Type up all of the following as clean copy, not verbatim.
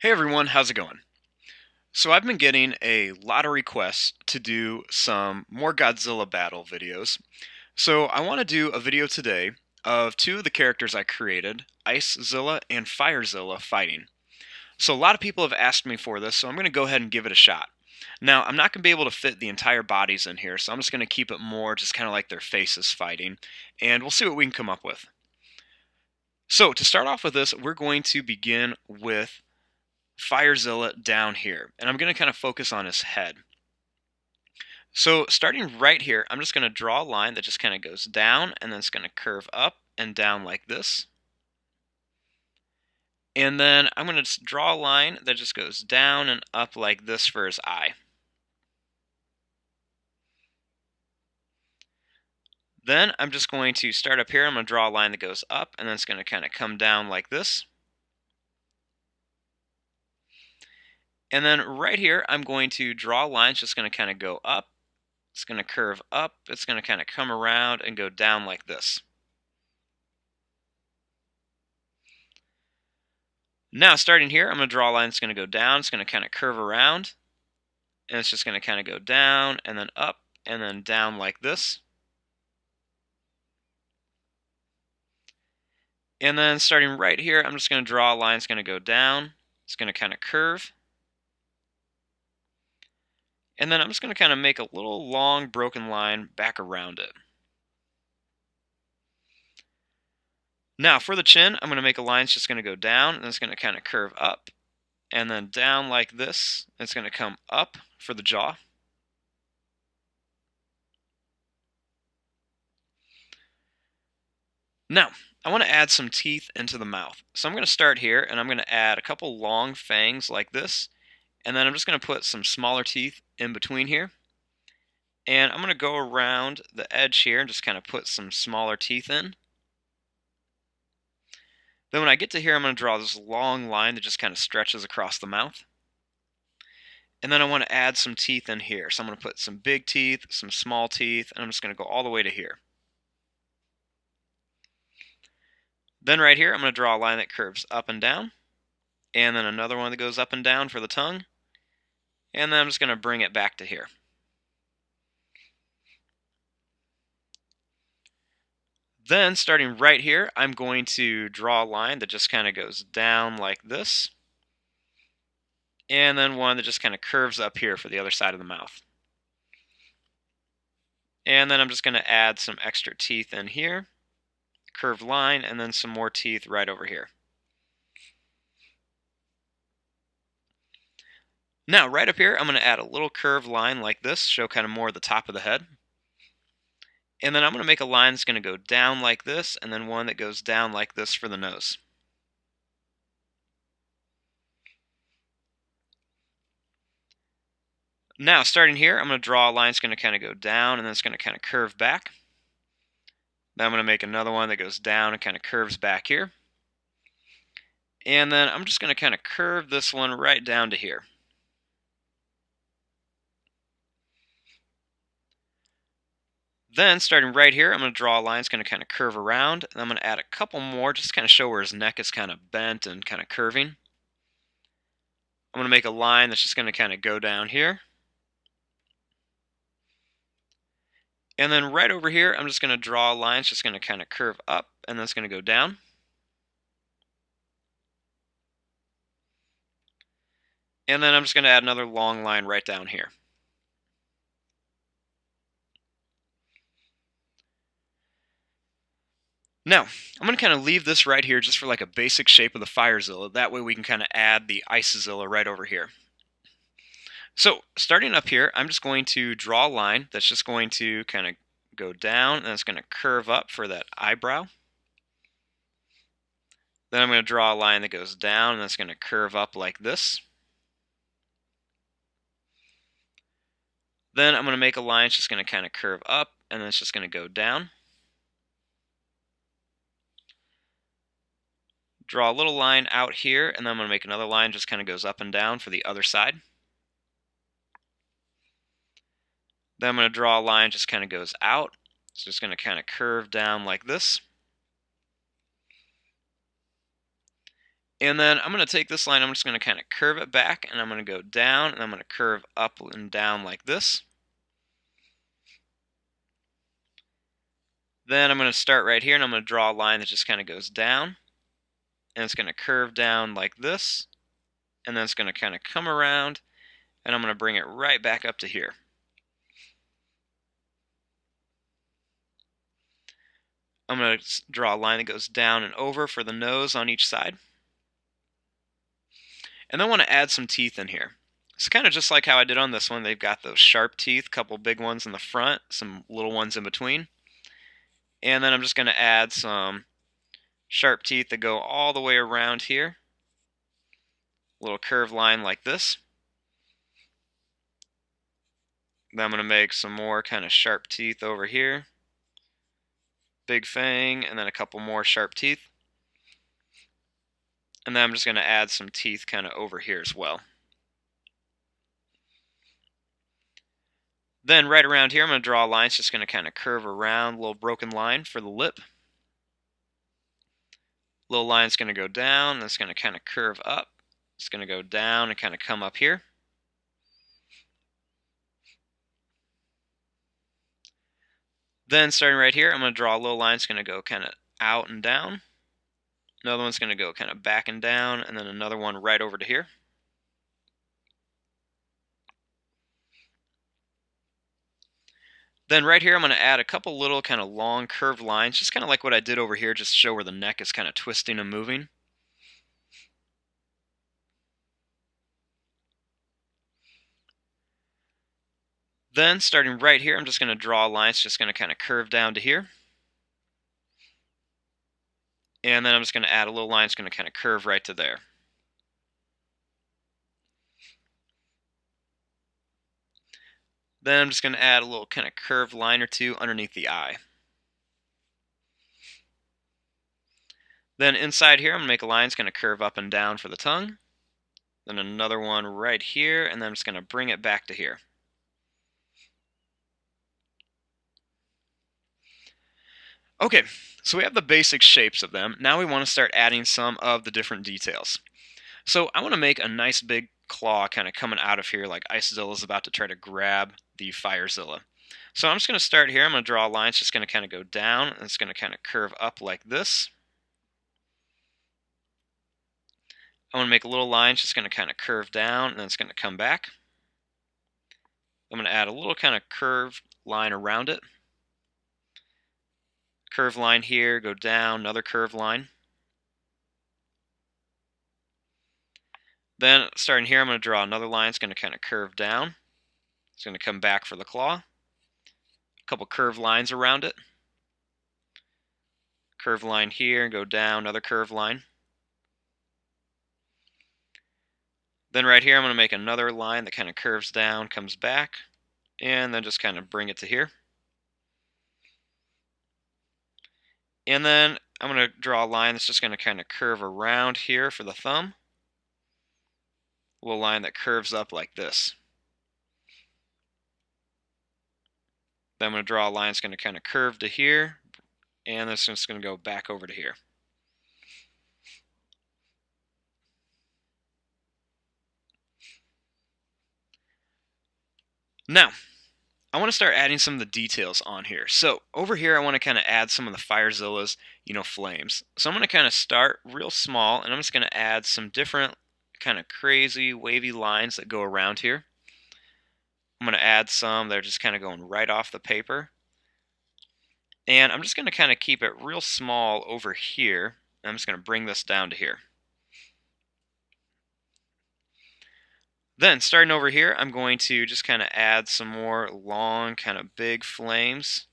Hey everyone, how's it going? So I've been getting a lot of requests to do some more Godzilla battle videos. So I want to do a video today of two of the characters I created, ICEZILLA and FIREZILLA, fighting. So a lot of people have asked me for this, so I'm going to go ahead and give it a shot. Now, I'm not going to be able to fit the entire bodies in here, so I'm just going to keep it more just kind of like their faces fighting, and we'll see what we can come up with. So to start off with this, we're going to begin with FireZilla down here, and I'm going to kind of focus on his head. So starting right here, I'm just going to draw a line that just kind of goes down, and then it's going to curve up and down like this. And then I'm going to draw a line that just goes down and up like this for his eye. Then I'm just going to start up here, I'm going to draw a line that goes up, and then it's going to kind of come down like this. And then right here, I'm going to draw a line that's just going to kind of go up. It's going to curve up, it's going to kind of come around and go down like this. Now, starting here, I'm going to draw a line that's going to go down. It's going to kind of curve around, and it's just going to kind of go down and then up and then down like this. And then starting right here, I'm just going to draw a line that's going to go down. It's going to kind of curve. And then I'm just going to kind of make a little long broken line back around it. Now, for the chin, I'm going to make a line that's just going to go down, and it's going to kind of curve up and then down like this. It's going to come up for the jaw. Now, I want to add some teeth into the mouth. So I'm going to start here, and I'm going to add a couple long fangs like this, and then I'm just going to put some smaller teeth in between here. And I'm going to go around the edge here and just kind of put some smaller teeth in. Then when I get to here, I'm going to draw this long line that just kind of stretches across the mouth. And then I want to add some teeth in here. So I'm going to put some big teeth, some small teeth, and I'm just going to go all the way to here. Then right here, I'm going to draw a line that curves up and down. And then another one that goes up and down for the tongue. And then I'm just going to bring it back to here. Then, starting right here, I'm going to draw a line that just kind of goes down like this. And then one that just kind of curves up here for the other side of the mouth. And then I'm just going to add some extra teeth in here. Curved line, and then some more teeth right over here. Now, right up here, I'm going to add a little curved line like this, show kind of more of the top of the head. And then I'm going to make a line that's going to go down like this, and then one that goes down like this for the nose. Now, starting here, I'm going to draw a line that's going to kind of go down, and then it's going to kind of curve back. Then I'm going to make another one that goes down and kind of curves back here. And then I'm just going to kind of curve this one right down to here. Then, starting right here, I'm going to draw a line that's going to kind of curve around, and I'm going to add a couple more just to kind of show where his neck is kind of bent and kind of curving. I'm going to make a line that's just going to kind of go down here. And then right over here, I'm just going to draw a line that's just going to kind of curve up, and then it's going to go down. And then I'm just going to add another long line right down here. Now, I'm going to kind of leave this right here just for like a basic shape of the FireZilla. That way we can kind of add the ICEZILLA right over here. So, starting up here, I'm just going to draw a line that's just going to kind of go down, and it's going to curve up for that eyebrow. Then I'm going to draw a line that goes down, and that's going to curve up like this. Then I'm going to make a line that's just going to kind of curve up, and then it's just going to go down. Draw a little line out here, and then I'm going to make another line just kind of goes up and down for the other side. Then I'm going to draw a line just kind of goes out. It's just going to kind of curve down like this. And then I'm going to take this line, I'm just going to kind of curve it back, and I'm going to go down, and I'm going to curve up and down like this. Then I'm going to start right here, and I'm going to draw a line that just kind of goes down, and it's going to curve down like this, and then it's going to kind of come around, and I'm going to bring it right back up to here. I'm going to draw a line that goes down and over for the nose on each side. And then I want to add some teeth in here. It's kind of just like how I did on this one. They've got those sharp teeth, a couple big ones in the front, some little ones in between. And then I'm just going to add some sharp teeth that go all the way around here. A little curved line like this. Then I'm going to make some more kind of sharp teeth over here. Big fang, and then a couple more sharp teeth. And then I'm just going to add some teeth kind of over here as well. Then right around here, I'm going to draw a line. It's just going to kind of curve around, a little broken line for the lip. Little line's going to go down, and it's going to kind of curve up. It's going to go down and kind of come up here. Then starting right here, I'm going to draw a little line. It's going to go kind of out and down. Another one's going to go kind of back and down, and then another one right over to here. Then right here, I'm going to add a couple little kind of long curved lines, just kind of like what I did over here, just to show where the neck is kind of twisting and moving. Then starting right here, I'm just going to draw a line. It's just going to kind of curve down to here. And then I'm just going to add a little line. It's going to kind of curve right to there. Then I'm just going to add a little kind of curved line or two underneath the eye. Then inside here, I'm going to make a line. It's going to curve up and down for the tongue. Then another one right here, and then I'm just going to bring it back to here. Okay, so we have the basic shapes of them. Now we want to start adding some of the different details. So I want to make a nice big claw kind of coming out of here like ICEZILLA is about to try to grab the FIREZILLA. So I'm just going to start here. I'm going to draw a line. It's just going to kind of go down, and it's going to kind of curve up like this. I'm going to make a little line. It's just going to kind of curve down, and then it's going to come back. I'm going to add a little kind of curved line around it. Curved line here, go down, another curved line. Then starting here, I'm going to draw another line. It's going to kind of curve down. It's going to come back for the claw. A couple curved lines around it. Curved line here, go down, another curved line. Then right here, I'm going to make another line that kind of curves down, comes back, and then just kind of bring it to here. And then I'm going to draw a line that's just going to kind of curve around here for the thumb. A little line that curves up like this. Then I'm going to draw a line that's going to kind of curve to here, and this is just going to go back over to here. Now, I want to start adding some of the details on here. So over here, I want to kind of add some of the FIREZILLA's, flames. So I'm going to kind of start real small, and I'm just going to add some different kind of crazy wavy lines that go around here. I'm going to add some that are just kind of going right off the paper. And I'm just going to kind of keep it real small over here. I'm just going to bring this down to here. Then, starting over here, I'm going to just kind of add some more long, kind of big flames.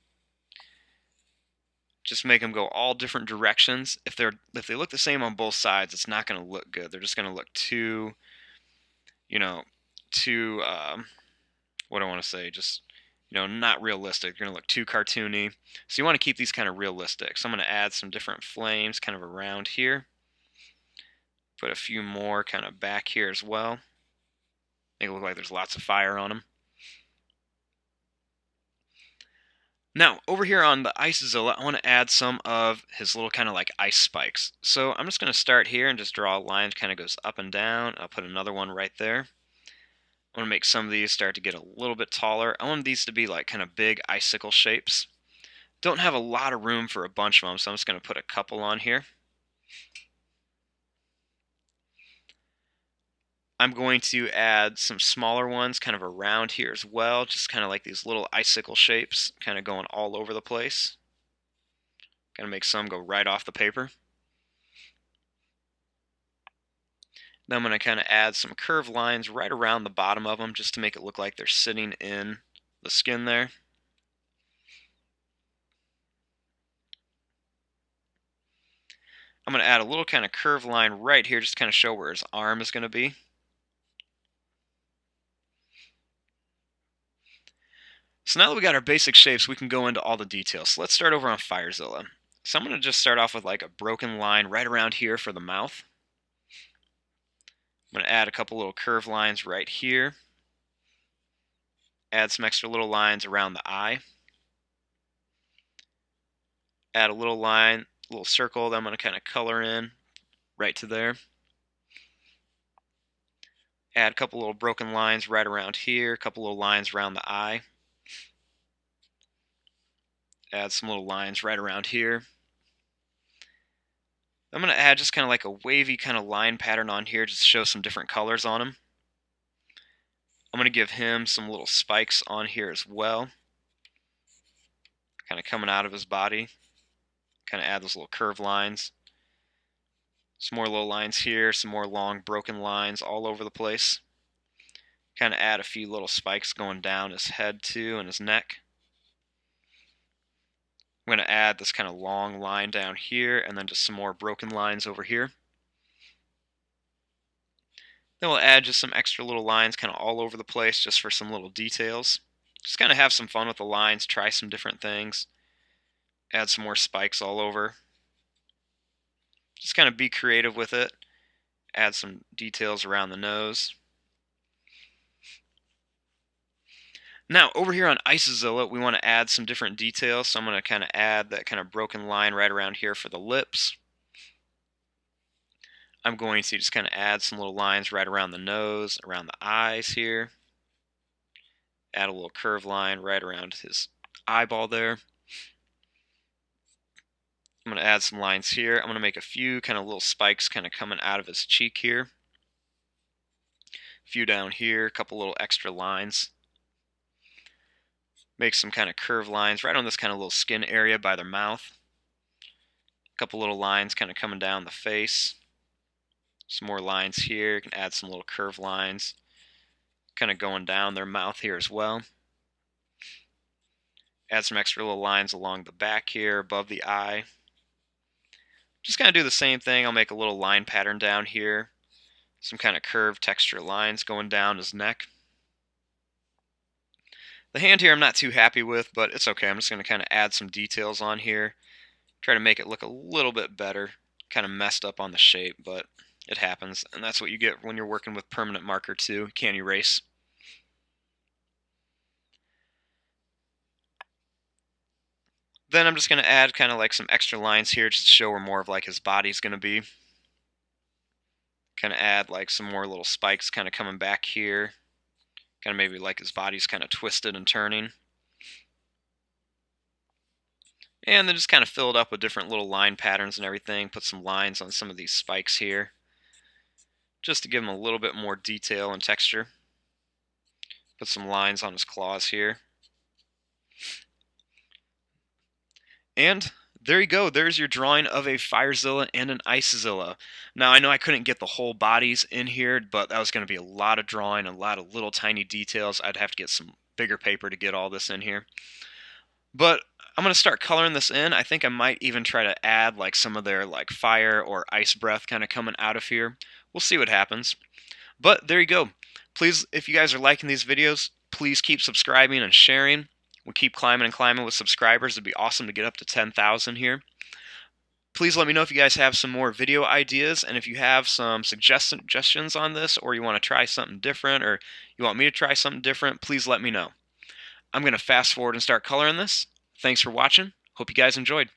Just make them go all different directions. If they look the same on both sides, it's not going to look good. They're just going to look too, what do I want to say? Just, not realistic. They're going to look too cartoony. So you want to keep these kind of realistic. So I'm going to add some different flames kind of around here. Put a few more kind of back here as well. Make it look like there's lots of fire on them. Now, over here on the ICEZILLA, I want to add some of his little kind of like ice spikes. So I'm just going to start here and just draw a line that kind of goes up and down. I'll put another one right there. I want to make some of these start to get a little bit taller. I want these to be like kind of big icicle shapes. Don't have a lot of room for a bunch of them, so I'm just going to put a couple on here. I'm going to add some smaller ones kind of around here as well, just kind of like these little icicle shapes kind of going all over the place. Going to make some go right off the paper. Then I'm going to kind of add some curved lines right around the bottom of them just to make it look like they're sitting in the skin there. I'm going to add a little kind of curved line right here just to kind of show where his arm is going to be. So now that we got our basic shapes, we can go into all the details. So let's start over on FIREZILLA. So I'm going to just start off with like a broken line right around here for the mouth. I'm going to add a couple little curved lines right here. Add some extra little lines around the eye. Add a little line, a little circle that I'm going to kind of color in right to there. Add a couple little broken lines right around here, a couple little lines around the eye. Add some little lines right around here. I'm going to add just kind of like a wavy kind of line pattern on here just to show some different colors on him. I'm going to give him some little spikes on here as well, kind of coming out of his body. Kind of add those little curved lines. Some more little lines here, some more long broken lines all over the place. Kind of add a few little spikes going down his head too and his neck. I'm going to add this kind of long line down here and then just some more broken lines over here. Then we'll add just some extra little lines kind of all over the place just for some little details. Just kind of have some fun with the lines, try some different things. Add some more spikes all over. Just kind of be creative with it. Add some details around the nose. Now, over here on ICEZILLA, we want to add some different details, so I'm going to kind of add that kind of broken line right around here for the lips. I'm going to just kind of add some little lines right around the nose, around the eyes here. Add a little curved line right around his eyeball there. I'm going to add some lines here. I'm going to make a few kind of little spikes kind of coming out of his cheek here. A few down here, a couple little extra lines. Make some kind of curved lines right on this kind of little skin area by their mouth. A couple little lines kind of coming down the face. Some more lines here. You can add some little curved lines kind of going down their mouth here as well. Add some extra little lines along the back here above the eye. Just kind of do the same thing. I'll make a little line pattern down here. Some kind of curved texture lines going down his neck. The hand here I'm not too happy with, but it's okay. I'm just going to kind of add some details on here. Try to make it look a little bit better. Kind of messed up on the shape, but it happens. And that's what you get when you're working with permanent marker too. You can't erase. Then I'm just going to add kind of like some extra lines here just to show where more of like his body's going to be. Kind of add like some more little spikes kind of coming back here. Kind of maybe like his body's kind of twisted and turning. And then just kind of fill it up with different little line patterns and everything. Put some lines on some of these spikes here, just to give him a little bit more detail and texture. Put some lines on his claws here. And there you go. There's your drawing of a FIREZILLA and an ICEZILLA. Now, I know I couldn't get the whole bodies in here, but that was going to be a lot of drawing, a lot of little tiny details. I'd have to get some bigger paper to get all this in here. But I'm going to start coloring this in. I think I might even try to add like some of their like fire or ice breath kind of coming out of here. We'll see what happens. But there you go. Please, if you guys are liking these videos, please keep subscribing and sharing. We'll keep climbing and climbing with subscribers. It'd be awesome to get up to 10,000 here. Please let me know if you guys have some more video ideas, and if you have some suggestions on this, or you want to try something different, or you want me to try something different, please let me know. I'm going to fast forward and start coloring this. Thanks for watching. Hope you guys enjoyed.